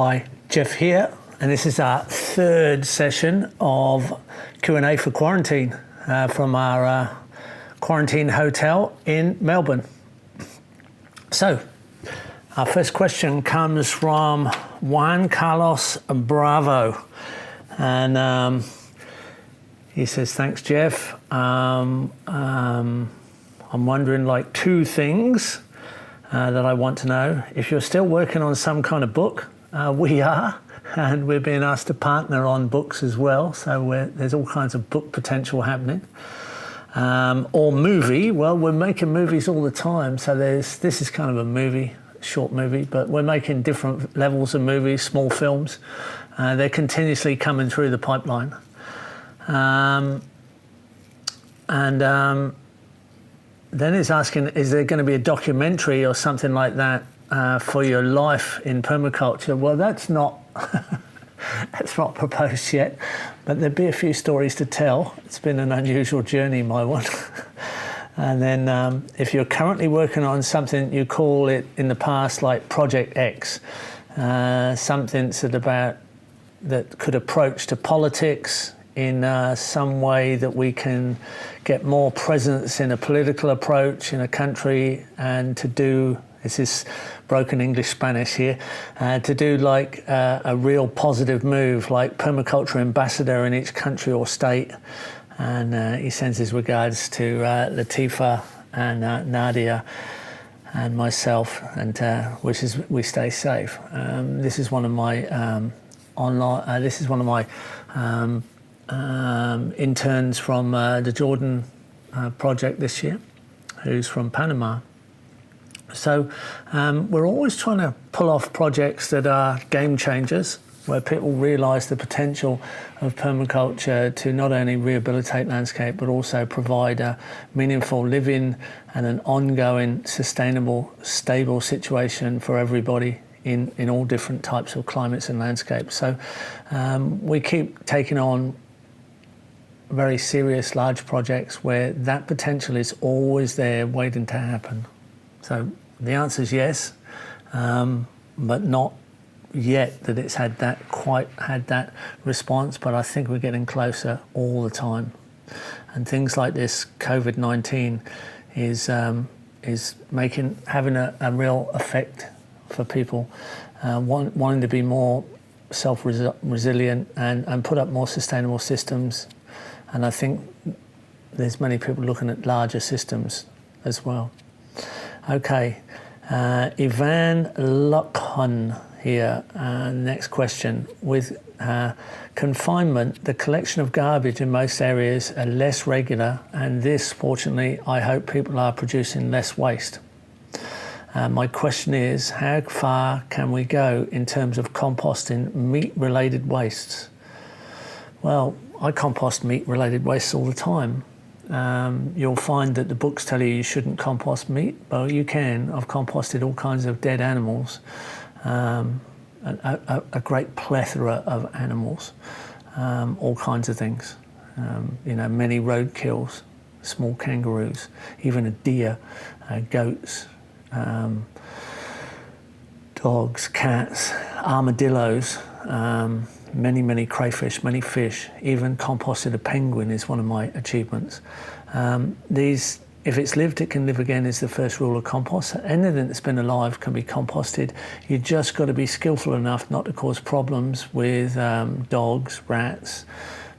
Hi, Geoff here, and this is our third session of Q&A for quarantine from our quarantine hotel in Melbourne. So, our first question comes from Juan Carlos Bravo, and he says, thanks, Geoff. I'm wondering like two things that I want to know. If you're still working on some kind of book, we are, and we're being asked to partner on books as well, so there's all kinds of book potential happening. Or movie, well, we're making movies all the time, so this is kind of a movie, short movie, but we're making different levels of movies, small films. They're continuously coming through the pipeline. Then it's asking, is there going to be a documentary or something like that for your life in permaculture? Well, that's not that's not proposed yet, but there'd be a few stories to tell. It's been an unusual journey, my one. And then if you're currently working on something, you call it in the past like Project X, something that could approach to politics in some way that we can get more presence in a political approach in a country, and to do, this is broken English Spanish here, to do like a real positive move, like permaculture ambassador in each country or state. And he sends his regards to Latifah and Nadia and myself, and wishes we stay safe. This is one of my interns from the Jordan project this year, who's from Panama. So we're always trying to pull off projects that are game changers, where people realise the potential of permaculture to not only rehabilitate landscape, but also provide a meaningful living and an ongoing, sustainable, stable situation for everybody in all different types of climates and landscapes. So we keep taking on very serious, large projects where that potential is always there waiting to happen. So the answer is yes, but not yet that it's quite had that response, but I think we're getting closer all the time. And things like this COVID-19 is having a real effect for people, wanting to be more self-resilient and put up more sustainable systems. And I think there's many people looking at larger systems as well. Okay, Ivan Lokhon here, next question. With confinement, the collection of garbage in most areas are less regular, and this, fortunately, I hope people are producing less waste. My question is, how far can we go in terms of composting meat-related wastes? Well, I compost meat-related wastes all the time. You'll find that the books tell you shouldn't compost meat, but you can. I've composted all kinds of dead animals, a great plethora of animals, all kinds of things. Many roadkills, small kangaroos, even a deer, goats, dogs, cats, armadillos, many crayfish, many fish. Even composted a penguin is one of my achievements. If it's lived, it can live again is the first rule of compost. Anything that's been alive can be composted. You just got to be skillful enough not to cause problems with dogs, rats,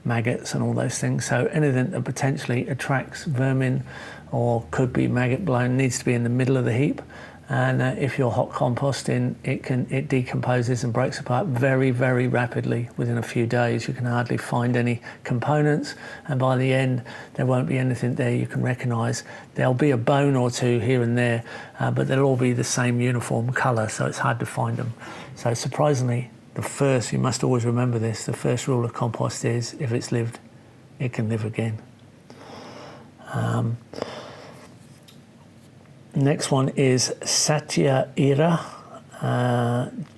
maggots and all those things. So anything that potentially attracts vermin or could be maggot blown needs to be in the middle of the heap. And if you're hot composting, it decomposes and breaks apart very, very rapidly. Within a few days, you can hardly find any components, and by the end, there won't be anything there you can recognise. There'll be a bone or two here and there, but they'll all be the same uniform colour, so it's hard to find them. So surprisingly, you must always remember this, the first rule of compost is, if it's lived, it can live again. Next one is Satya Ira,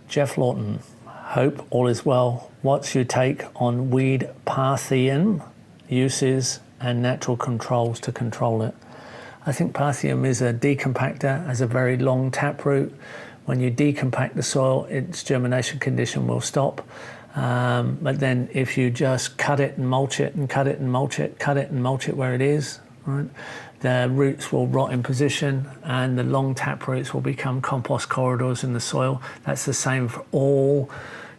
Geoff Lawton. Hope all is well. What's your take on weed parthenium uses and natural controls to control it? I think parthenium is a decompactor, has a very long taproot, When you decompact the soil, its germination condition will stop. But then if you just cut it and mulch it and cut it and mulch it, cut it and mulch it where it is, right, the roots will rot in position and the long taproots will become compost corridors in the soil. That's the same for all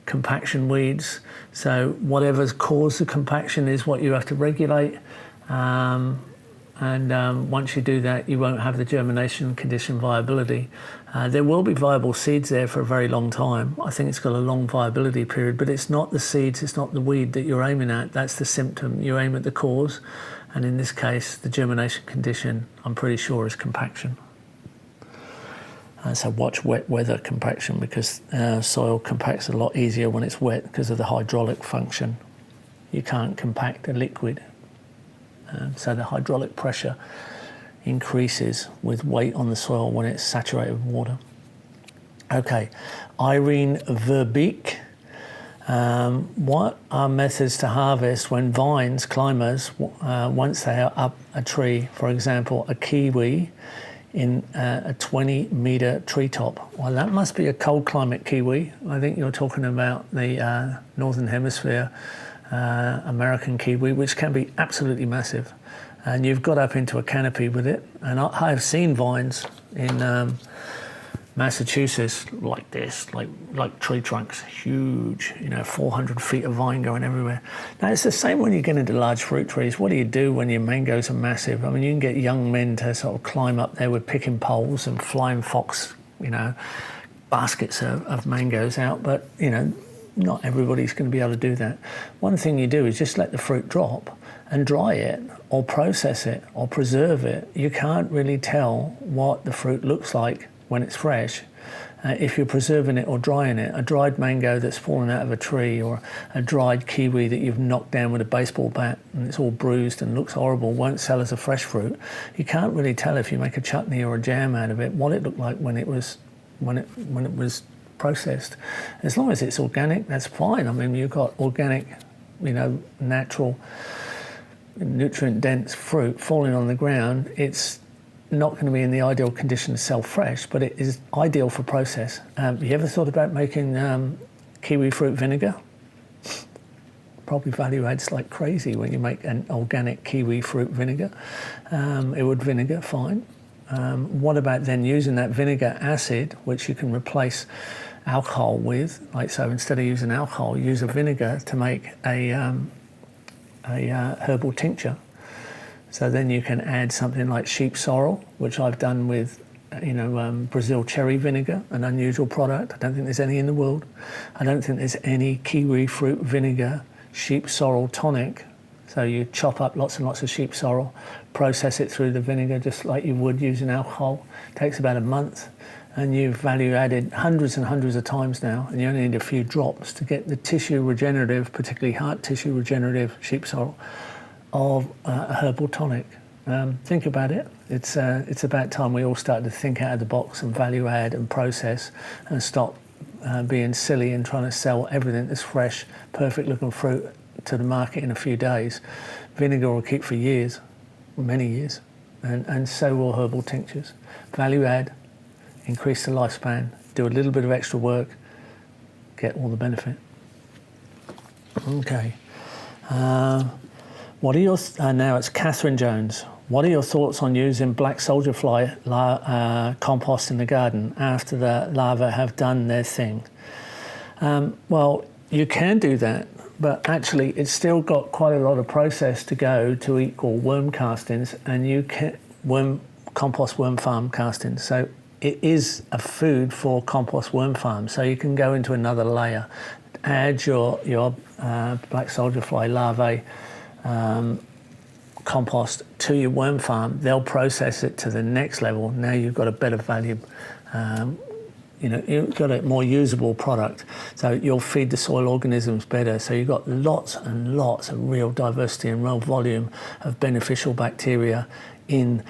compaction weeds. So whatever's caused the compaction is what you have to regulate. Once you do that, you won't have the germination condition viability. There will be viable seeds there for a very long time. I think it's got a long viability period, but it's not the seeds, it's not the weed that you're aiming at. That's the symptom. You aim at the cause. And in this case, the germination condition, I'm pretty sure, is compaction. So watch wet weather compaction, because soil compacts a lot easier when it's wet because of the hydraulic function. You can't compact a liquid. So the hydraulic pressure increases with weight on the soil when it's saturated with water. Okay, Irene Verbeek. What are methods to harvest when vines, climbers, once they are up a tree, for example, a kiwi in a 20-metre treetop? Well, that must be a cold climate kiwi. I think you're talking about the Northern Hemisphere American kiwi, which can be absolutely massive. And you've got up into a canopy with it. And I have seen vines in Massachusetts like this, like tree trunks, huge, 400 feet of vine going everywhere. Now, it's the same when you get into large fruit trees. What do you do when your mangoes are massive? I mean, you can get young men to sort of climb up there with picking poles and flying fox, baskets of mangoes out, but, not everybody's going to be able to do that. One thing you do is just let the fruit drop and dry it or process it or preserve it. You can't really tell what the fruit looks like when it's fresh. If you're preserving it or drying it, a dried mango that's fallen out of a tree or a dried kiwi that you've knocked down with a baseball bat and it's all bruised and looks horrible won't sell as a fresh fruit. You can't really tell if you make a chutney or a jam out of it what it looked like when it was processed. As long as it's organic, that's fine. I mean, you've got organic, natural, nutrient-dense fruit falling on the ground. It's not going to be in the ideal condition to sell fresh, but it is ideal for process. You ever thought about making kiwi fruit vinegar? Probably value adds like crazy when you make an organic kiwi fruit vinegar. It would vinegar fine. What about then using that vinegar acid, which you can replace alcohol with? Like, so instead of using alcohol, use a vinegar to make a herbal tincture. So then you can add something like sheep sorrel, which I've done with, Brazil cherry vinegar, an unusual product. I don't think there's any in the world. I don't think there's any kiwi fruit vinegar sheep sorrel tonic. So you chop up lots and lots of sheep sorrel, process it through the vinegar just like you would using alcohol. It takes about a month, and you've value added hundreds and hundreds of times now, and you only need a few drops to get the tissue regenerative, particularly heart tissue regenerative sheep sorrel of a herbal tonic. Think about it. It's about time we all started to think out of the box and value add and process and stop being silly and trying to sell everything that's fresh, perfect looking fruit to the market in a few days. Vinegar will keep for years, many years, and so will herbal tinctures. Value add, increase the lifespan, do a little bit of extra work, get all the benefit. Okay. What are your now it's Catherine Jones. What are your thoughts on using black soldier fly compost in the garden after the larvae have done their thing? Well, you can do that, but actually it's still got quite a lot of process to go to equal worm castings, and you can compost worm farm castings. So it is a food for compost worm farms. So you can go into another layer, add your black soldier fly larvae compost to your worm farm. They'll process it to the next level. Now you've got a better value, you've got a more usable product. So you'll feed the soil organisms better. So you've got lots and lots of real diversity and real volume of beneficial bacteria in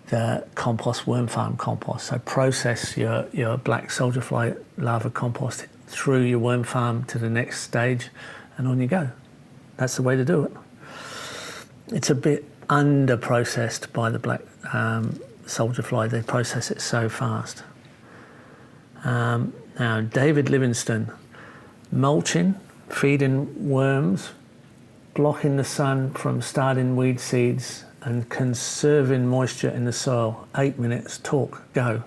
the compost worm farm compost. So process your black soldier fly larva compost through your worm farm to the next stage, and on you go. That's the way to do it. It's a bit under-processed by the black soldier fly. They process it so fast. Now, David Livingston, mulching, feeding worms, blocking the sun from starting weed seeds, and conserving moisture in the soil. 8 minutes, talk, go.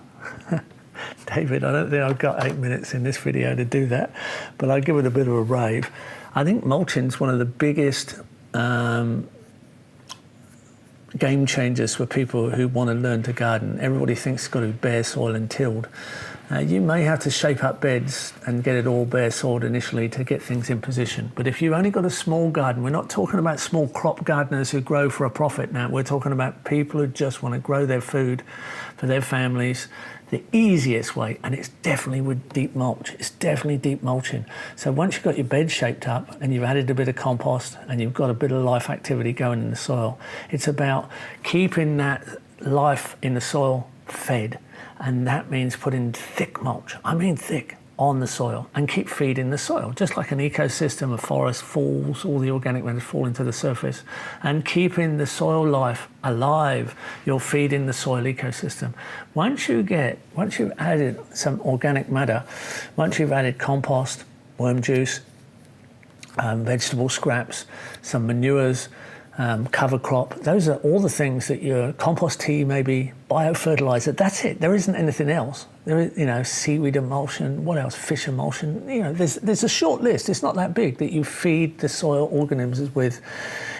David, I don't think I've got 8 minutes in this video to do that, but I'll give it a bit of a rave. I think mulching's one of the biggest game changers for people who want to learn to garden. Everybody thinks it's got to be bare soil and tilled. You may have to shape up beds and get it all bare soiled initially to get things in position. But if you've only got a small garden, we're not talking about small crop gardeners who grow for a profit now. We're talking about people who just want to grow their food for their families. The easiest way, and it's definitely with deep mulch, it's definitely deep mulching. So once you've got your bed shaped up and you've added a bit of compost and you've got a bit of life activity going in the soil, it's about keeping that life in the soil fed. And that means putting thick mulch, I mean thick, on the soil, and keep feeding the soil. Just like an ecosystem, a forest falls, all the organic matters fall into the surface, and keeping the soil life alive, you're feeding the soil ecosystem. Once you've added some organic matter, once you've added compost, worm juice, vegetable scraps, some manures, cover crop, those are all the things that your compost tea, maybe biofertilizer, that's it. There isn't anything else. There is, seaweed emulsion, what else? Fish emulsion. There's a short list. It's not that big that you feed the soil organisms with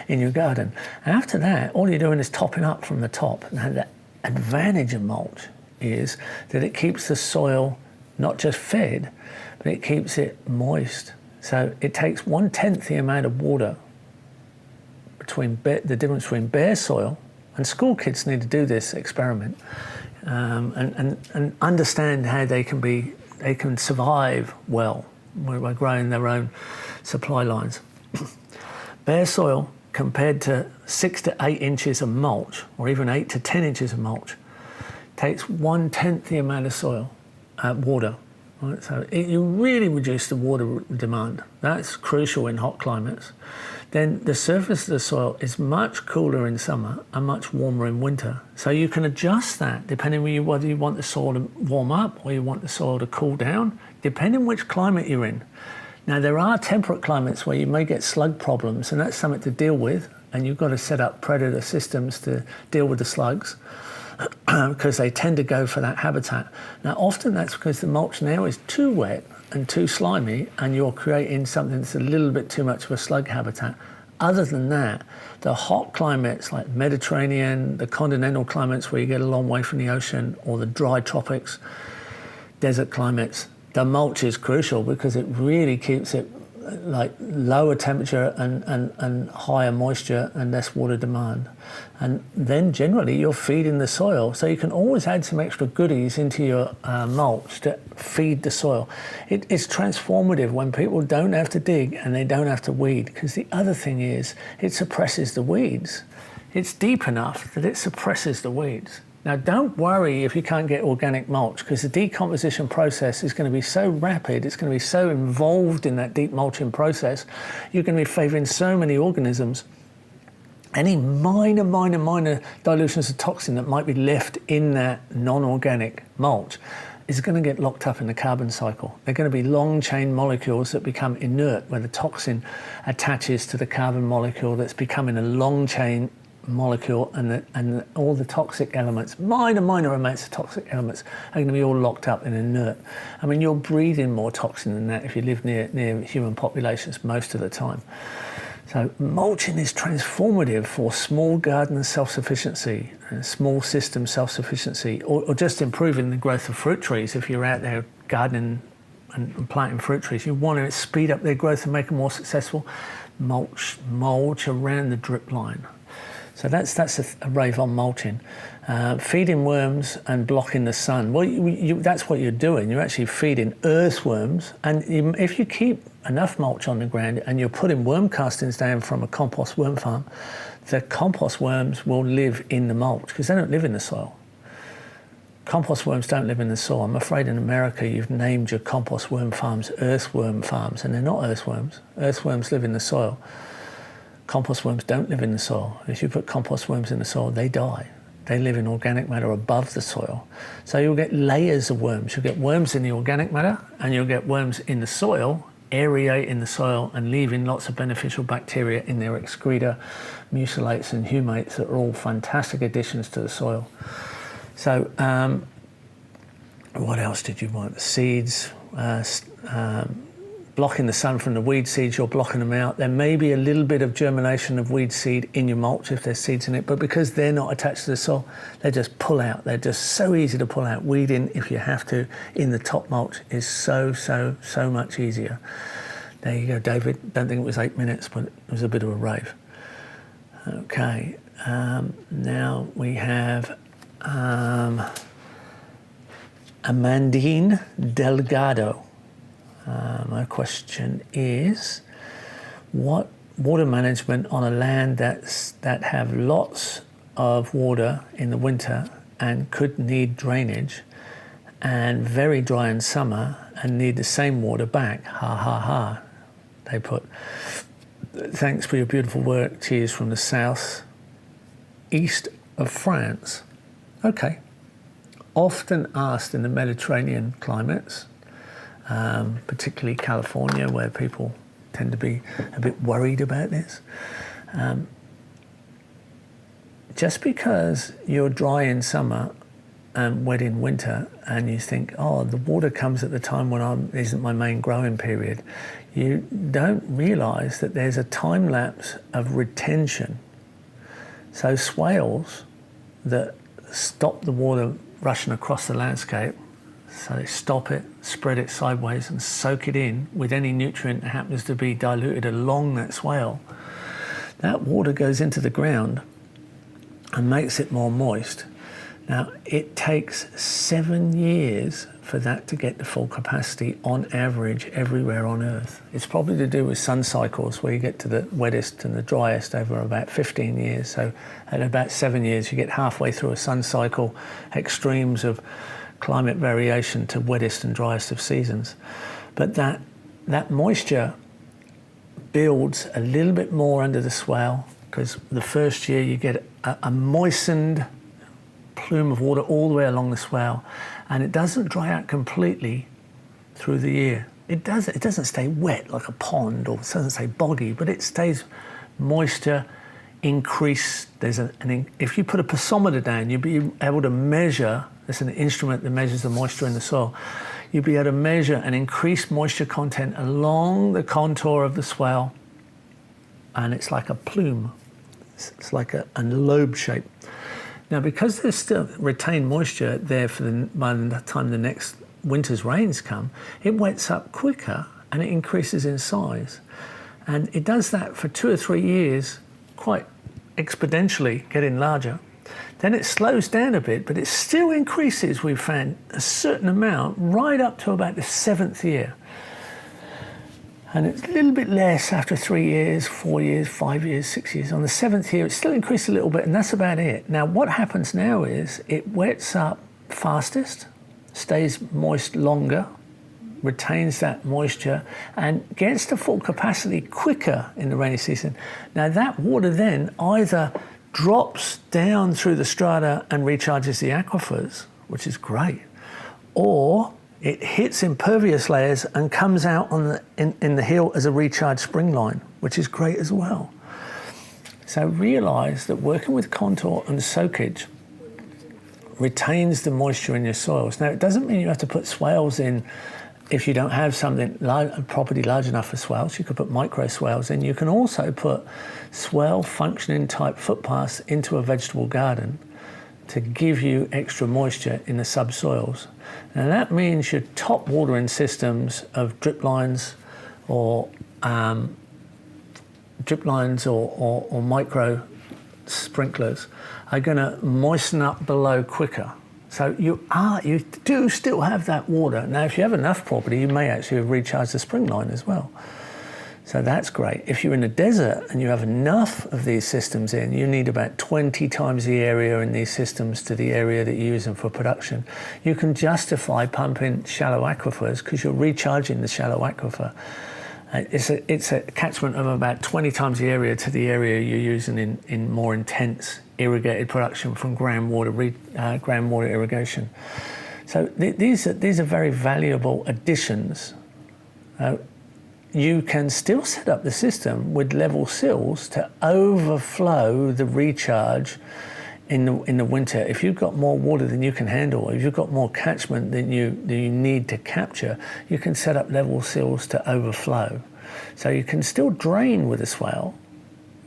in your garden. After that, all you're doing is topping up from the top. Now, the advantage of mulch is that it keeps the soil not just fed, but it keeps it moist. So it takes 1/10 the amount of water the difference between bare soil, and school kids need to do this experiment and understand how they can survive well by growing their own supply lines. Bare soil compared to 6 to 8 inches of mulch, or even 8 to 10 inches of mulch, takes 1/10 the amount of water. Right? So you really reduce the water demand. That's crucial in hot climates. Then the surface of the soil is much cooler in summer and much warmer in winter. So you can adjust that depending on whether you want the soil to warm up or you want the soil to cool down, depending which climate you're in. Now, there are temperate climates where you may get slug problems, and that's something to deal with, and you've got to set up predator systems to deal with the slugs because they tend to go for that habitat. Now, often that's because the mulch now is too wet and too slimy, and you're creating something that's a little bit too much of a slug habitat. Other than that, the hot climates like Mediterranean, the continental climates where you get a long way from the ocean, or the dry tropics, desert climates, the mulch is crucial because it really keeps it like lower temperature and higher moisture and less water demand. And then generally you're feeding the soil, so you can always add some extra goodies into your mulch to feed the soil. It's transformative when people don't have to dig and they don't have to weed, because the other thing is it suppresses the weeds. It's deep enough that it suppresses the weeds. Now, don't worry if you can't get organic mulch, because the decomposition process is going to be so rapid, it's going to be so involved in that deep mulching process, you're going to be favouring so many organisms. Any minor dilutions of toxin that might be left in that non-organic mulch is going to get locked up in the carbon cycle. They're going to be long chain molecules that become inert, where the toxin attaches to the carbon molecule that's becoming a long chain molecule, and all the toxic elements, minor amounts of toxic elements, are going to be all locked up and inert. I mean, you're breathing more toxin than that if you live near human populations most of the time. So mulching is transformative for small garden self-sufficiency, small system self-sufficiency, or just improving the growth of fruit trees. If you're out there gardening and planting fruit trees, you want to speed up their growth and make them more successful, mulch around the drip line. So that's a rave on mulching. Feeding worms and blocking the sun. Well, that's what you're doing. You're actually feeding earthworms. And if you keep enough mulch on the ground and you're putting worm castings down from a compost worm farm, the compost worms will live in the mulch because they don't live in the soil. Compost worms don't live in the soil. I'm afraid in America you've named your compost worm farms earthworm farms, and they're not earthworms. Earthworms live in the soil. Compost worms don't live in the soil. If you put compost worms in the soil, they die. They live in organic matter above the soil. So you'll get layers of worms. You'll get worms in the organic matter, and you'll get worms in the soil, aerating the soil and leaving lots of beneficial bacteria in their excreta, mucilates and humates that are all fantastic additions to the soil. So what else did you want? The seeds, blocking the sun from the weed seeds, you're blocking them out. There may be a little bit of germination of weed seed in your mulch if there's seeds in it, but because they're not attached to the soil, they just pull out. They're just so easy to pull out. Weeding, if you have to, in the top mulch is so much easier. There you go, David. Don't think it was 8 minutes, but it was a bit of a rave. Okay, now we have Amandine Delgado. My question is, what water management on a land that have lots of water in the winter and could need drainage, and very dry in summer and need the same water back? Ha ha ha. They put, thanks for your beautiful work. Cheers from the south east of France. Okay. Often asked in the Mediterranean climates, particularly California, where people tend to be a bit worried about this. Just because you're dry in summer and wet in winter, and you think, oh, the water comes at the time when isn't my main growing period, you don't realise that there's a time lapse of retention. So swales that stop the water rushing across the landscape, so they stop it, spread it sideways and soak it in with any nutrient that happens to be diluted along that swale. That water goes into the ground and makes it more moist. Now, it takes 7 years for that to get to full capacity on average everywhere on Earth. It's probably to do with sun cycles, where you get to the wettest and the driest over about 15 years. So at about 7 years, you get halfway through a sun cycle, extremes of climate variation to wettest and driest of seasons. But that moisture builds a little bit more under the swale, because the first year you get a moistened plume of water all the way along the swale, and it doesn't dry out completely through the year. It doesn't stay wet like a pond, or it doesn't stay boggy, but it stays moisture increase. If you put a pulsometer down, you'll be able to measure. There's an instrument that measures the moisture in the soil. You'll be able to measure an increased moisture content along the contour of the swale, and it's like a plume. It's like a lobe shape. Now, because there's still retained moisture there by the time the next winter's rains come, it wets up quicker and it increases in size. And it does that for 2 or 3 years, quite exponentially, getting larger. Then it slows down a bit, but it still increases, we've found, a certain amount right up to about the 7th year. And it's a little bit less after 3 years, 4 years, 5 years, 6 years. On the 7th year, it still increased a little bit, and that's about it. Now, what happens now is it wets up fastest, stays moist longer, retains that moisture, and gets to full capacity quicker in the rainy season. Now, that water then either drops down through the strata and recharges the aquifers, which is great, or it hits impervious layers and comes out in the hill as a recharged spring line, which is great as well. So realise that working with contour and soakage retains the moisture in your soils. Now, it doesn't mean you have to put swales in if you don't have a property large enough for swales. You could put micro swales in. You can also put swale functioning type footpaths into a vegetable garden to give you extra moisture in the subsoils. Now that means your top watering systems of drip lines or micro sprinklers are going to moisten up below quicker. So you do still have that water. Now, if you have enough property, you may actually have recharged the spring line as well. So that's great. If you're in a desert and you have enough of these systems in, you need about 20 times the area in these systems to the area that you use them for production. You can justify pumping shallow aquifers because you're recharging the shallow aquifer. It's a catchment of about 20 times the area to the area you're using in more intense irrigated production from groundwater irrigation. So these are very valuable additions. You can still set up the system with level sills to overflow the recharge in the winter. If you've got more water than you can handle, if you've got more catchment than you need to capture, you can set up level sills to overflow. So you can still drain with a swale.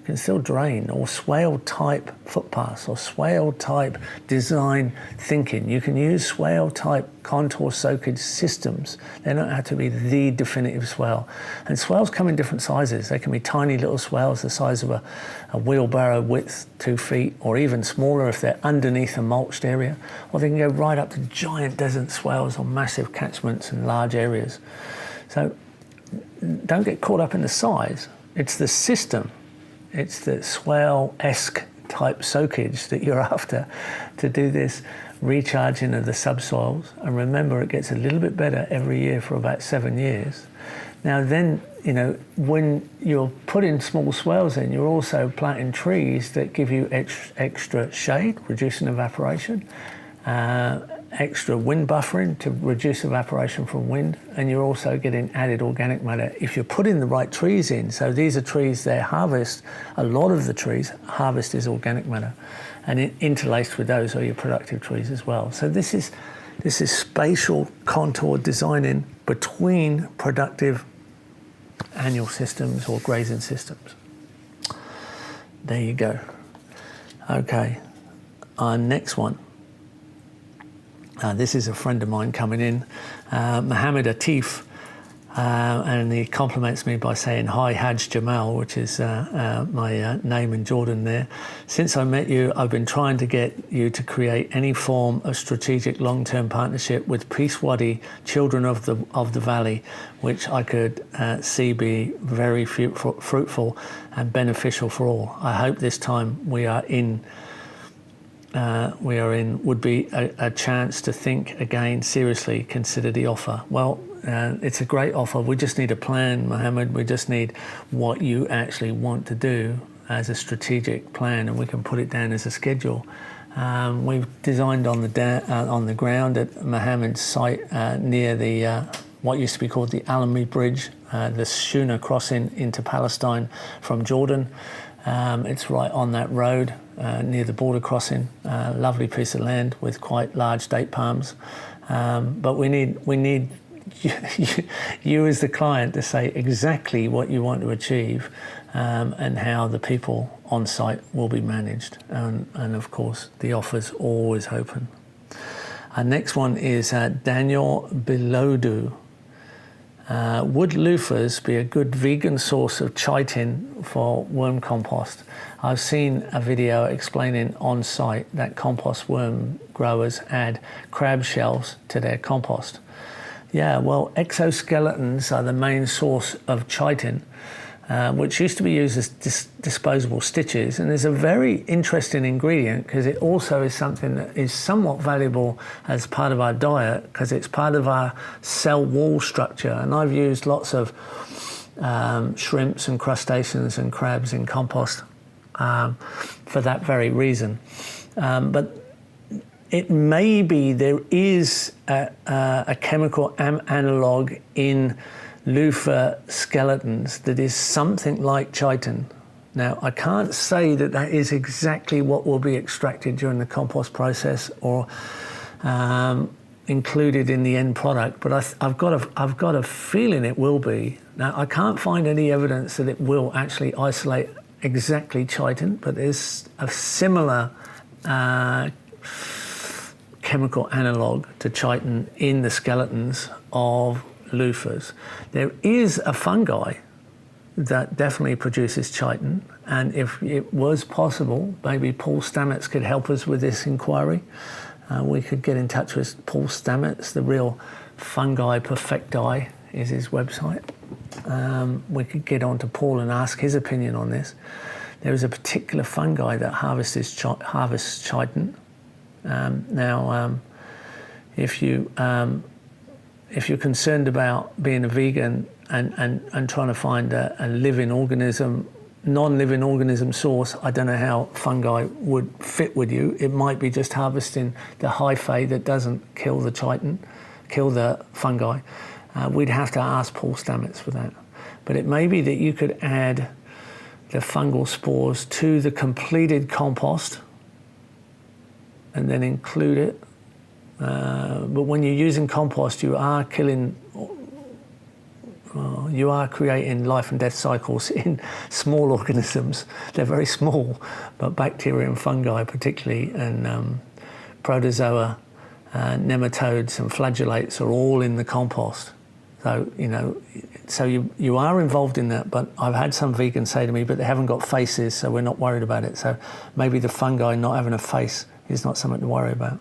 You can still drain, or swale type footpaths, or swale type design thinking. You can use swale type contour soakage systems. They don't have to be the definitive swale. And swales come in different sizes. They can be tiny little swales the size of a wheelbarrow width, 2 feet, or even smaller if they're underneath a mulched area. Or they can go right up to giant desert swales on massive catchments and large areas. So don't get caught up in the size. It's the system. It's the swale-esque type soakage that you're after to do this recharging of the subsoils. And remember, it gets a little bit better every year for about 7 years. Now then, when you're putting small swales in, you're also planting trees that give you extra shade, reducing evaporation, extra wind buffering to reduce evaporation from wind, and you're also getting added organic matter if you're putting the right trees in. So these are trees, they harvest, a lot of the trees harvest is organic matter, and interlaced with those are your productive trees as well. So this is spatial contour designing between productive annual systems or grazing systems. There you go. Okay, our next one. This is a friend of mine coming in, Mohammed Atif, and he compliments me by saying, "Hi Haj Jamal," which is my name in Jordan there. "Since I met you, I've been trying to get you to create any form of strategic long-term partnership with Peace Wadi, Children of the Valley, which I could see be very fruitful and beneficial for all. I hope this time we are in would be a chance to think again, seriously consider the offer." Well, it's a great offer. We just need a plan, Mohammed. We just need what you actually want to do as a strategic plan, and we can put it down as a schedule. We've designed on the ground at Mohammed's site near the what used to be called the Alamy Bridge, the schooner crossing into Palestine from Jordan. It's right on that road near the border crossing. Lovely piece of land with quite large date palms. But we need you as the client to say exactly what you want to achieve, and how the people on site will be managed. And of course, the offer's always open. Our next one is Daniel Bilodu. Would loofahs be a good vegan source of chitin for worm compost? I've seen a video explaining on site that compost worm growers add crab shells to their compost. Yeah, well, exoskeletons are the main source of chitin, which used to be used as disposable stitches, and is a very interesting ingredient because it also is something that is somewhat valuable as part of our diet because it's part of our cell wall structure. And I've used lots of shrimps and crustaceans and crabs in compost for that very reason. But it may be there is a chemical analog in loofah skeletons that is something like chitin. Now, I can't say that that is exactly what will be extracted during the compost process or included in the end product, but I've got a feeling it will be. Now, I can't find any evidence that it will actually isolate exactly chitin, but there's a similar chemical analog to chitin in the skeletons of loofahs. There is a fungi that definitely produces chitin, and if it was possible, maybe Paul Stamets could help us with this inquiry. We could get in touch with Paul Stamets, the real fungi perfecti is his website. We could get on to Paul and ask his opinion on this. There is a particular fungi that harvests chitin. If you're concerned about being a vegan and trying to find a living organism, non-living organism source. I don't know how fungi would fit with you. It might be just harvesting the hyphae that doesn't kill the chitin, kill the fungi. We'd have to ask Paul Stamets for that. But it may be that you could add the fungal spores to the completed compost and then include it. But when you're using compost, you are killing, you are creating life and death cycles in small organisms. They're very small, but bacteria and fungi particularly, and protozoa, nematodes and flagellates are all in the compost. So, so you are involved in that, but I've had some vegans say to me, but they haven't got faces, so we're not worried about it. So maybe the fungi not having a face is not something to worry about.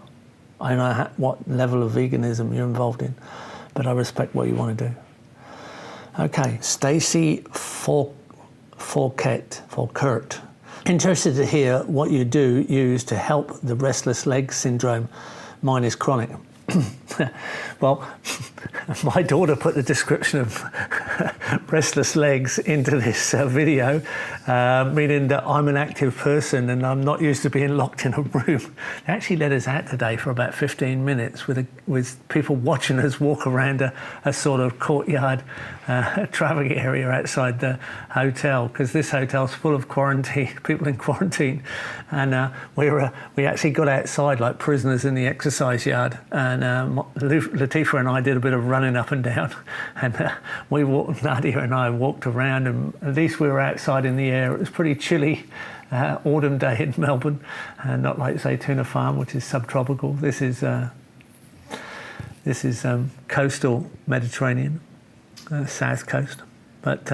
I don't know what level of veganism you're involved in, but I respect what you want to do. Okay, Stacey Forkert. Interested to hear what you do use to help the restless leg syndrome. Mine is chronic. Well, my daughter put the description of restless legs into this video, meaning that I'm an active person and I'm not used to being locked in a room. They actually let us out today for about 15 minutes with people watching us walk around a sort of courtyard traffic area outside the hotel, because this hotel's full of people in quarantine, and we actually got outside like prisoners in the exercise yard, and Latifah and I did a bit of running up and down, and Nadia and I walked around, and at least we were outside in the air. It was pretty chilly autumn day in Melbourne, and not like Zaytuna Farm, which is subtropical. This is coastal Mediterranean, south coast. But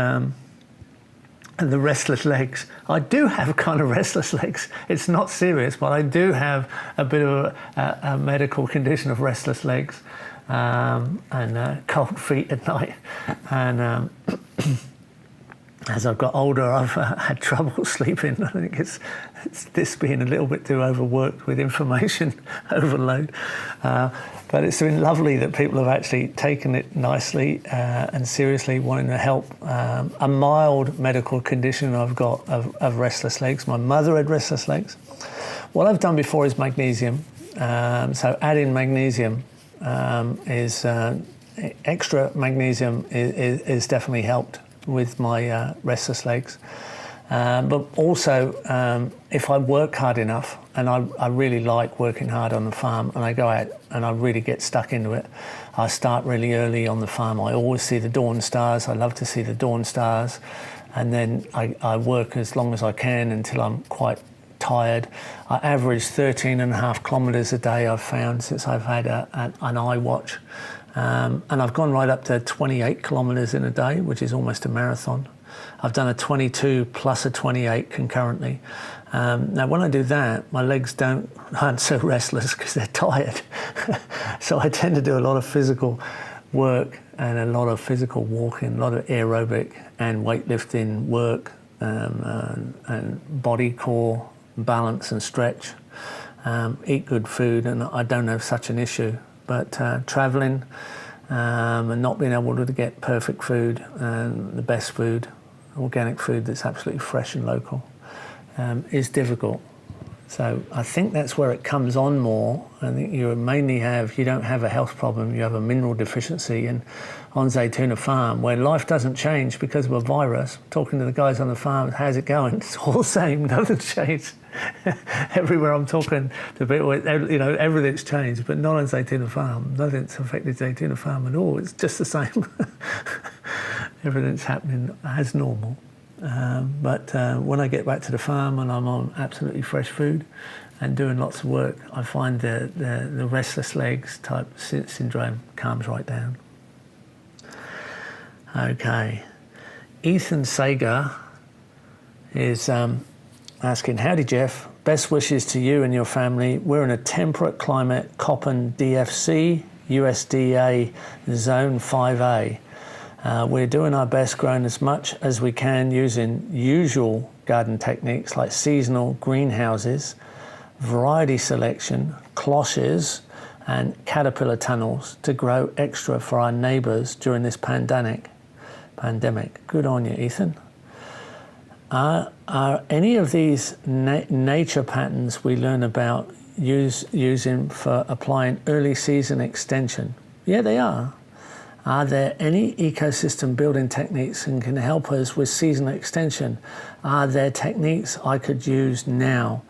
and the restless legs, I do have kind of restless legs. It's not serious, but I do have a bit of a medical condition of restless legs, and cold feet at night. And as I've got older, I've had trouble sleeping. I think it's this being a little bit too overworked with information overload. But it's been lovely that people have actually taken it nicely and seriously, wanting to help a mild medical condition I've got of restless legs. My mother had restless legs. What I've done before is magnesium. So adding magnesium is extra magnesium is definitely helped with my restless legs. But also, if I work hard enough, and I really like working hard on the farm, and I go out and I really get stuck into it, I start really early on the farm. I always see the dawn stars. I love to see the dawn stars. And then I work as long as I can until I'm quite tired. I average 13.5 kilometres a day, I've found, since I've had an iWatch. And I've gone right up to 28 kilometres in a day, which is almost a marathon. I've done a 22 plus a 28 concurrently. Now, when I do that, my legs aren't so restless because they're tired. So I tend to do a lot of physical work and a lot of physical walking, a lot of aerobic and weightlifting work, and body core balance and stretch. Eat good food, and I don't have such an issue. But travelling and not being able to get perfect food and the best food, organic food that's absolutely fresh and local, is difficult. So I think that's where it comes on more. I think you don't have a health problem, you have a mineral deficiency. And on Zaytuna Farm, where life doesn't change because of a virus, talking to the guys on the farm, how's it going? It's all the same, nothing's changed. Everywhere I'm talking to people, everything's changed, but not on Zaytuna Farm. Nothing's affected Zaytuna Farm at all. It's just the same. Everything's happening as normal. But when I get back to the farm and I'm on absolutely fresh food and doing lots of work, I find the restless legs type syndrome calms right down. Okay. Ethan Sager is asking, howdy Geoff, best wishes to you and your family. We're in a temperate climate, Köppen DFC, USDA Zone 5A. We're doing our best growing as much as we can using usual garden techniques like seasonal greenhouses, variety selection, cloches and caterpillar tunnels to grow extra for our neighbours during this pandemic. pandemic. Good on you, Ethan. Are any of these nature patterns we learn about using for applying early season extension? Yeah, they are. Are there any ecosystem building techniques that can help us with season extension? Are there techniques I could use now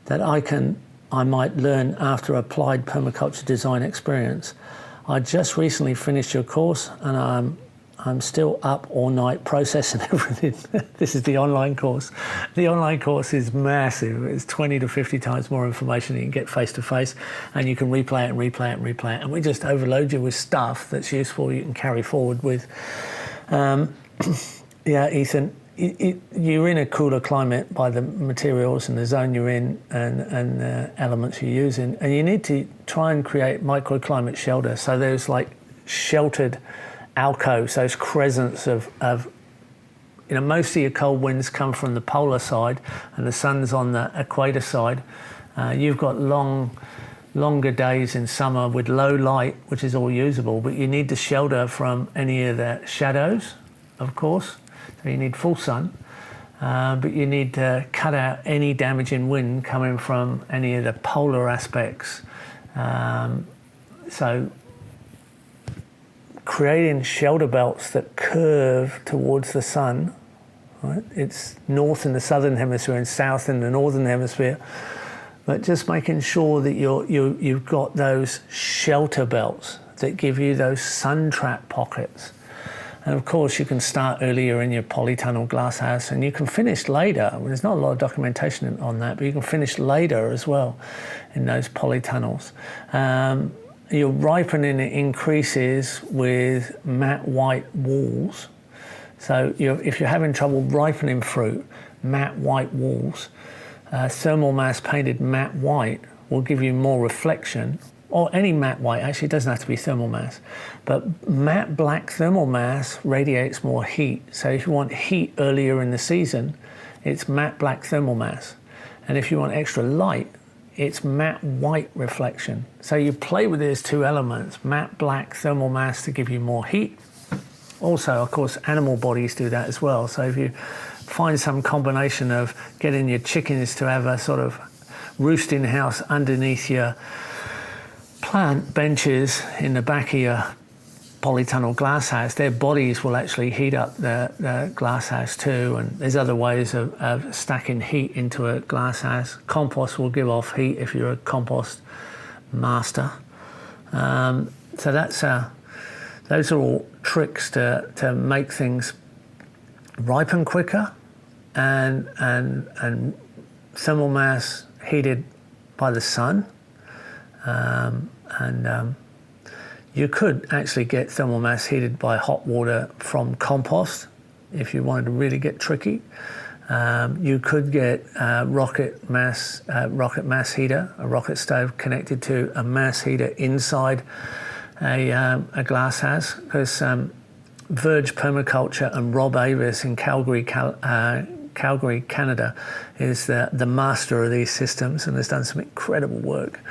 that I might learn after applied permaculture design experience? I just recently finished your course and I'm still up all night processing everything. This is the online course. The online course is massive. It's 20 to 50 times more information than you can get face to face, and you can replay it and replay it and replay it. And we just overload you with stuff that's useful you can carry forward with. Yeah, Ethan, you're in a cooler climate by the materials and the zone you're in and the elements you're using, and you need to try and create microclimate shelter. So there's like sheltered alcoves, those crescents of most of your cold winds come from the polar side and the sun's on the equator side. You've got longer days in summer with low light, which is all usable, but you need to shelter from any of the shadows, of course. So you need full sun, but you need to cut out any damaging wind coming from any of the polar aspects. So creating shelter belts that curve towards the sun, right? It's north in the southern hemisphere and south in the northern hemisphere, but just making sure that you've got those shelter belts that give you those sun trap pockets. And of course you can start earlier in your polytunnel glasshouse and you can finish later. There's not a lot of documentation on that, but you can finish later as well in those polytunnels. Your ripening increases with matte white walls. So if you're having trouble ripening fruit, matte white walls, thermal mass painted matte white will give you more reflection, or any matte white, actually it doesn't have to be thermal mass, but matte black thermal mass radiates more heat. So if you want heat earlier in the season, it's matte black thermal mass. And if you want extra light, it's matte white reflection. So you play with these two elements, matte black thermal mass to give you more heat. Also, of course, animal bodies do that as well. So if you find some combination of getting your chickens to have a sort of roosting house underneath your plant benches in the back of your polytunnel glasshouse, their bodies will actually heat up the glasshouse too, and there's other ways of stacking heat into a glasshouse. Compost will give off heat if you're a compost master. So those are all tricks to make things ripen quicker and thermal mass heated by the sun. You could actually get thermal mass heated by hot water from compost if you wanted to really get tricky. You could get rocket mass heater, a rocket stove connected to a mass heater inside a glasshouse, because Verge Permaculture and Rob Avis in Calgary, Canada, is the master of these systems and has done some incredible work.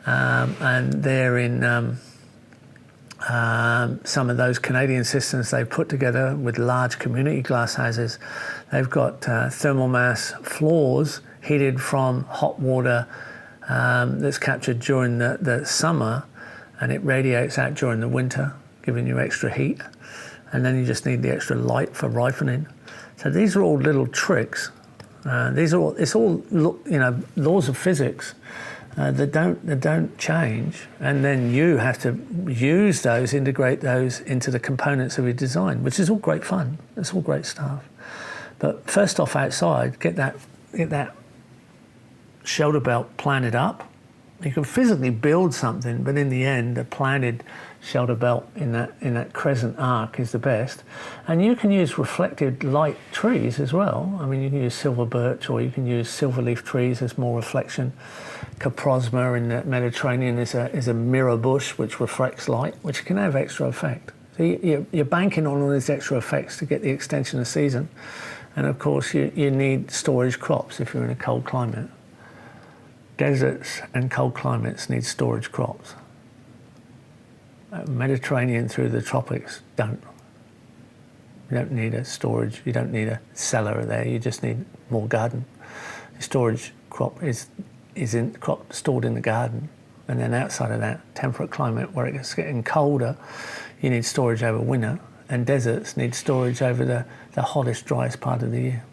And they're in some of those Canadian systems they've put together with large community glasshouses. They've got thermal mass floors heated from hot water that's captured during the summer, and it radiates out during the winter, giving you extra heat. And then you just need the extra light for ripening. So these are all little tricks. It's all laws of physics that don't change, and then you have to use those, integrate those into the components of your design, which is all great fun. It's all great stuff. But first off, outside, get that shelter belt planted up. You can physically build something, but in the end, a planted shelter belt in that crescent arc is the best. And you can use reflected light trees as well. I mean, you can use silver birch, or you can use silverleaf trees as more reflection. Caprosma in the Mediterranean is a mirror bush which reflects light, which can have extra effect. So you're banking on all these extra effects to get the extension of season. And of course, you need storage crops if you're in a cold climate. Deserts and cold climates need storage crops. Mediterranean through the tropics don't. You don't need a storage, you don't need a cellar there, you just need more garden. The storage crop is stored in the garden, and then outside of that, temperate climate where it's getting colder, you need storage over winter, and deserts need storage over the hottest, driest part of the year.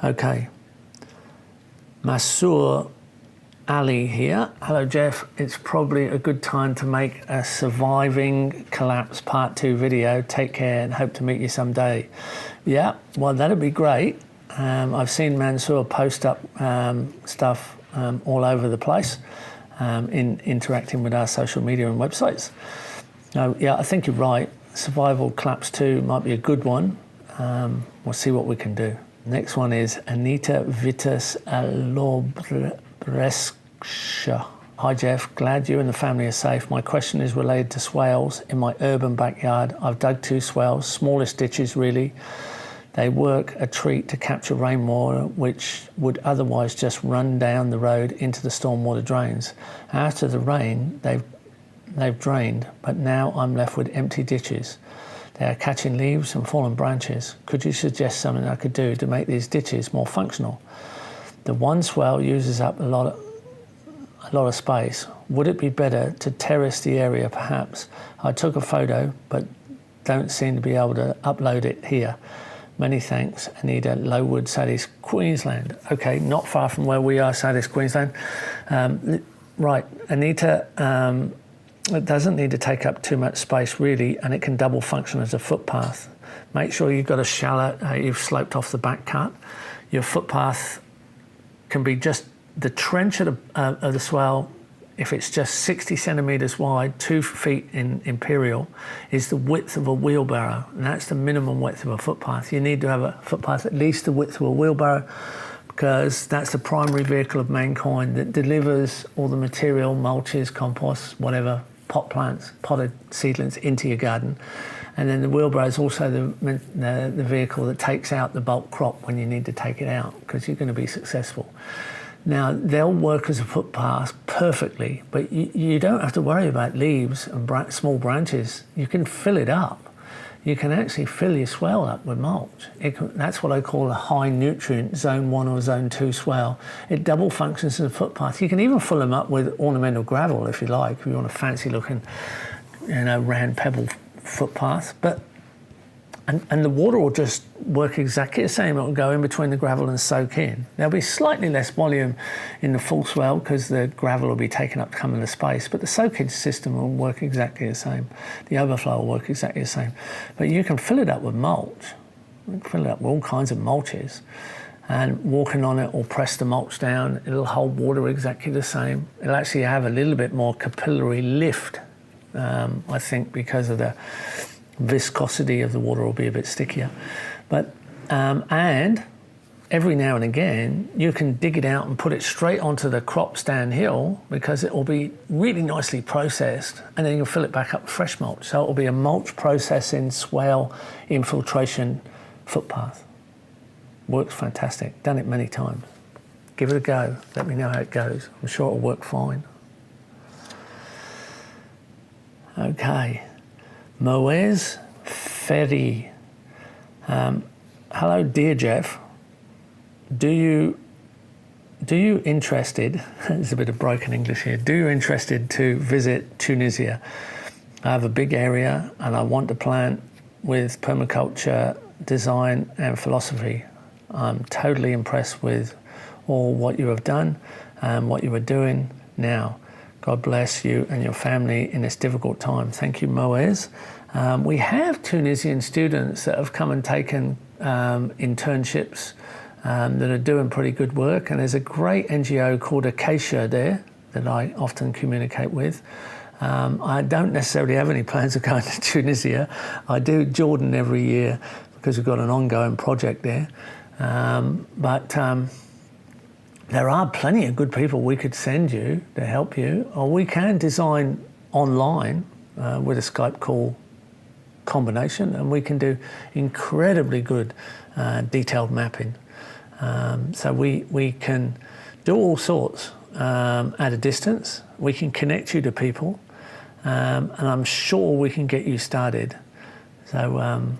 Okay, Masur Ali here. Hello Geoff, it's probably a good time to make a surviving collapse part 2 video. Take care and hope to meet you someday. Yeah, well that'd be great. I've seen Mansour post up stuff all over the place in interacting with our social media and websites. Yeah, I think you're right. Survival collapse 2 might be a good one. We'll see what we can do. Next one is Anita Vitas Alobresca. Hi Geoff, glad you and the family are safe. My question is related to swales in my urban backyard. I've dug 2 swales, smallest ditches really. They work a treat to capture rainwater, which would otherwise just run down the road into the stormwater drains. After the rain, they've drained, but now I'm left with empty ditches. They are catching leaves and fallen branches. Could you suggest something I could do to make these ditches more functional? The one swale uses up a lot of space. Would it be better to terrace the area perhaps? I took a photo, but don't seem to be able to upload it here. Many thanks, Anita, Lowood, Sadis, Queensland. Okay, not far from where we are, Sadis, Queensland. Right, Anita, it doesn't need to take up too much space really, and it can double function as a footpath. Make sure you've got a shallow, you've sloped off the back cut. Your footpath can be just the trench of the swale. If it's just 60 centimetres wide, 2 feet in imperial, is the width of a wheelbarrow, and that's the minimum width of a footpath. You need to have a footpath at least the width of a wheelbarrow, because that's the primary vehicle of mankind that delivers all the material, mulches, composts, whatever, pot plants, potted seedlings into your garden. And then the wheelbarrow is also the vehicle that takes out the bulk crop when you need to take it out, because you're going to be successful. Now, they'll work as a footpath perfectly, but you don't have to worry about leaves and small branches. You can fill it up. You can actually fill your swale up with mulch. That's what I call a high nutrient zone 1 or zone 2 swale. It double functions as a footpath. You can even fill them up with ornamental gravel if you like, if you want a fancy looking, round pebble footpath. And the water will just work exactly the same. It will go in between the gravel and soak in. There'll be slightly less volume in the full swale because the gravel will be taken up to come into space, but the soakage system will work exactly the same. The overflow will work exactly the same. But you can fill it up with mulch. You can fill it up with all kinds of mulches. And walking on it will press the mulch down. It'll hold water exactly the same. It'll actually have a little bit more capillary lift, I think, because of the viscosity of the water will be a bit stickier. But and every now and again you can dig it out and put it straight onto the crops downhill, because it will be really nicely processed, and then you can fill it back up with fresh mulch. So it will be a mulch processing swale infiltration footpath. Works fantastic. Done it many times. Give it a go. Let me know how it goes. I'm sure it'll work fine. Okay. Moez Ferry. Hello, dear Geoff. Do you interested, there's a bit of broken English here, do you interested to visit Tunisia? I have a big area and I want to plant with permaculture, design and philosophy. I'm totally impressed with all what you have done and what you are doing now. God bless you and your family in this difficult time. Thank you, Moez. We have Tunisian students that have come and taken internships that are doing pretty good work. And there's a great NGO called Acacia there that I often communicate with. I don't necessarily have any plans of going to Tunisia. I do Jordan every year because we've got an ongoing project there. But there are plenty of good people we could send you to help you, or we can design online with a Skype call combination, and we can do incredibly good detailed mapping. So we can do all sorts at a distance. We can connect you to people, and I'm sure we can get you started. So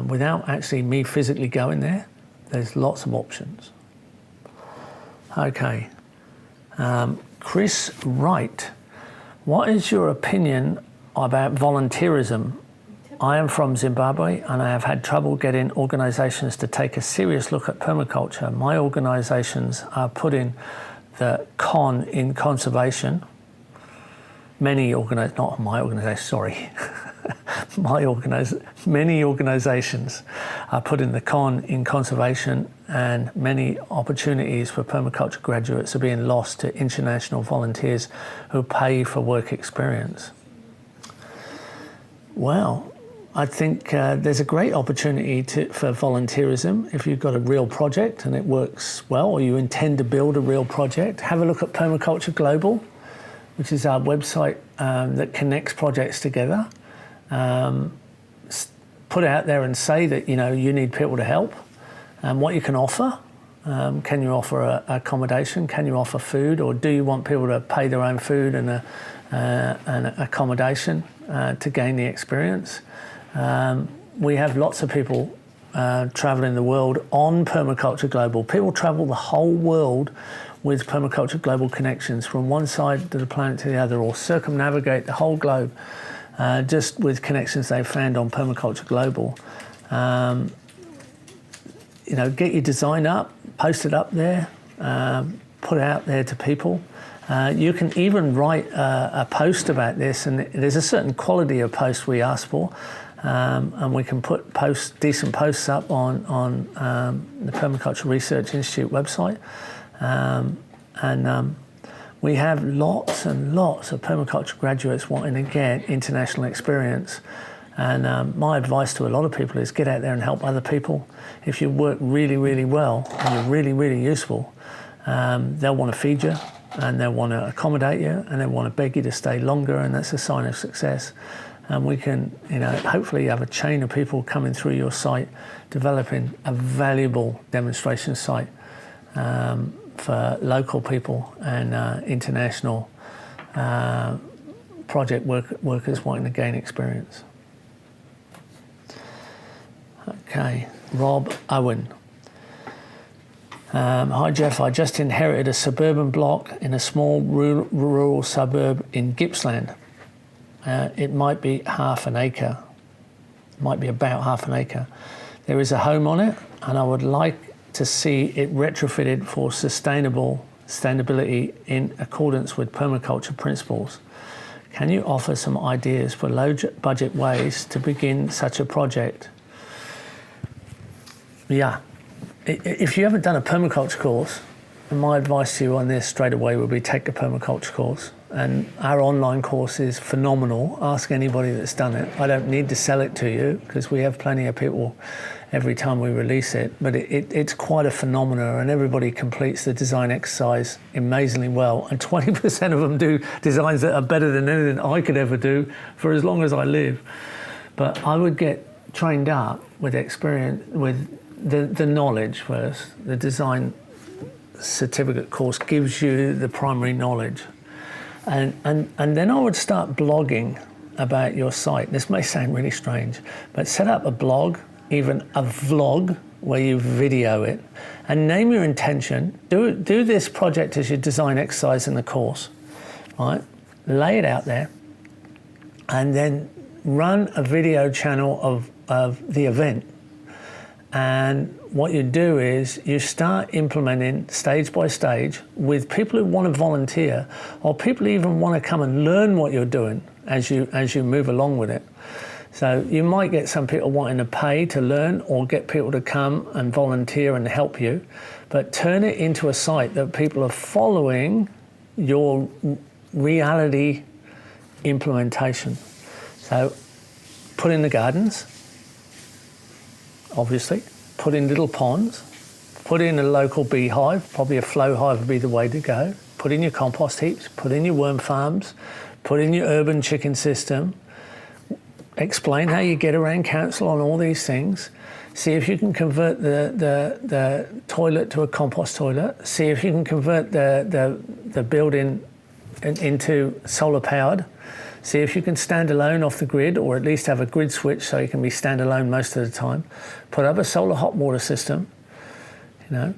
without actually me physically going there, there's lots of options. Okay. Chris Wright, what is your opinion about volunteerism? I am from Zimbabwe and I have had trouble getting organisations to take a serious look at permaculture. My organisations are putting the con in conservation. Many organisations are putting the con in conservation, and many opportunities for permaculture graduates are being lost to international volunteers who pay for work experience. Well, I think there's a great opportunity for volunteerism. If you've got a real project and it works well, or you intend to build a real project, have a look at Permaculture Global, which is our website that connects projects together. Put it out there and say that you need people to help, and what you can offer. Can you offer accommodation? Can you offer food, or do you want people to pay their own food and accommodation to gain the experience? We have lots of people traveling the world on Permaculture Global. People travel the whole world with Permaculture Global connections from one side of the planet to the other, or circumnavigate the whole globe just with connections they've found on Permaculture Global. Get your design up, post it up there, put it out there to people. You can even write a post about this, and there's a certain quality of post we ask for, and we can put decent posts up on the Permaculture Research Institute website. We have lots and lots of permaculture graduates wanting to get international experience. And my advice to a lot of people is get out there and help other people. If you work really, really well and you're really, really useful, they'll want to feed you and they'll want to accommodate you and they'll want to beg you to stay longer, and that's a sign of success. And we can, hopefully have a chain of people coming through your site, developing a valuable demonstration site for local people and international project workers wanting to gain experience. Okay, Rob Owen. Hi Geoff, I just inherited a suburban block in a small rural suburb in Gippsland. It might be about half an acre. There is a home on it, and I would like to see it retrofitted for sustainability in accordance with permaculture principles. Can you offer some ideas for low budget ways to begin such a project? Yeah, if you haven't done a permaculture course, my advice to you on this straight away would be take a permaculture course. And our online course is phenomenal. Ask anybody that's done it. I don't need to sell it to you because we have plenty of people every time we release it, but it's quite a phenomenon, and everybody completes the design exercise amazingly well, and 20% of them do designs that are better than anything I could ever do for as long as I live. But I would get trained up with experience, with the knowledge first. The design certificate course gives you the primary knowledge. And then I would start blogging about your site. This may sound really strange, but set up a blog, even a vlog, where you video it, and name your intention. Do this project as your design exercise in the course, right? Lay it out there, and then run a video channel of the event. And what you do is you start implementing stage by stage with people who want to volunteer, or people who even want to come and learn what you're doing as you move along with it. So you might get some people wanting to pay to learn, or get people to come and volunteer and help you, but turn it into a site that people are following your reality implementation. So put in the gardens, obviously, put in little ponds, put in a local beehive, probably a flow hive would be the way to go, put in your compost heaps, put in your worm farms, put in your urban chicken system, explain how you get around council on all these things, see if you can convert the toilet to a compost toilet, see if you can convert the building into solar powered. See if you can stand alone off the grid, or at least have a grid switch so you can be standalone most of the time. Put up a solar hot water system.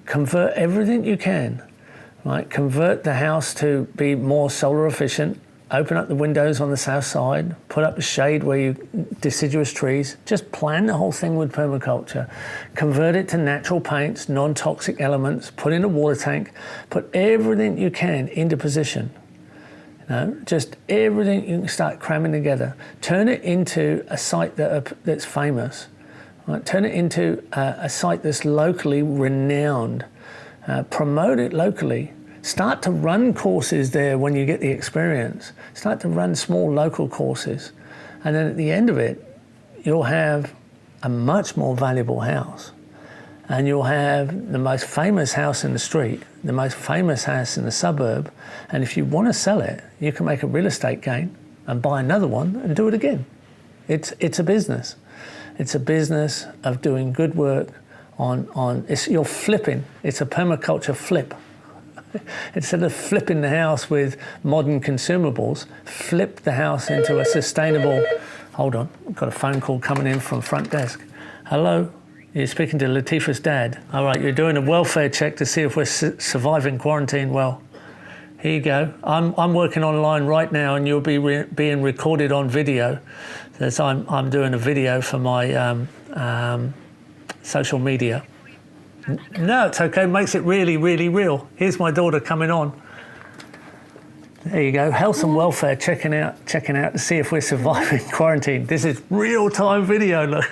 Convert everything you can. Right? Convert the house to be more solar efficient. Open up the windows on the south side. Put up a shade where you deciduous trees. Just plan the whole thing with permaculture. Convert it to natural paints, non-toxic elements. Put in a water tank. Put everything you can into position. Just everything you can start cramming together. Turn it into a site that's famous. Right? Turn it into a site that's locally renowned. Promote it locally. Start to run courses there when you get the experience. Start to run small local courses. And then at the end of it, you'll have a much more valuable house. And you'll have the most famous house in the street, the most famous house in the suburb. And if you want to sell it, you can make a real estate gain and buy another one and do it again. It's a business. It's a business of doing good work you're flipping. It's a permaculture flip. Instead of flipping the house with modern consumables, flip the house into a sustainable... Hold on, I've got a phone call coming in from front desk. Hello? You're speaking to Latifah's dad. All right, you're doing a welfare check to see if we're surviving quarantine well. Here you go. I'm working online right now, and you'll be being recorded on video. So I'm doing a video for my social media. No, it's okay. It makes it really, really real. Here's my daughter coming on. There you go. Health and welfare checking out to see if we're surviving quarantine. This is real-time video, look.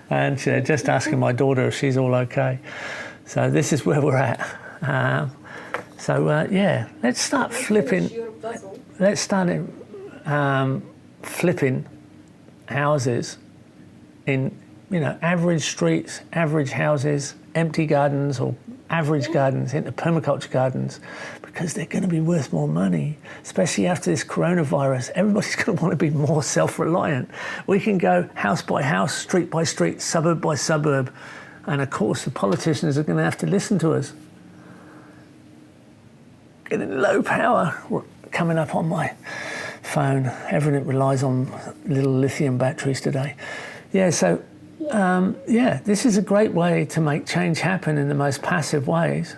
And just asking my daughter if she's all okay. So this is where we're at. Yeah, let's start flipping. Let's start flipping houses in average streets, average houses, empty gardens or average gardens into permaculture gardens, because they're going to be worth more money, especially after this coronavirus. Everybody's going to want to be more self-reliant. We can go house by house, street by street, suburb by suburb, and of course the politicians are going to have to listen to us. Getting low power coming up on my phone. Everything relies on little lithium batteries today. Yeah, so this is a great way to make change happen in the most passive ways,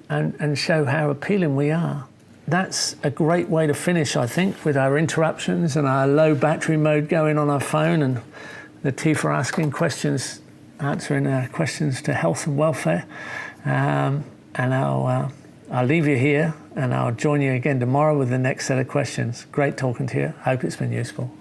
and show how appealing we are. That's a great way to finish, I think, with our interruptions and our low battery mode going on our phone, and Latifah asking questions, answering questions to health and welfare. And I'll leave you here, and I'll join you again tomorrow with the next set of questions. Great talking to you. Hope it's been useful.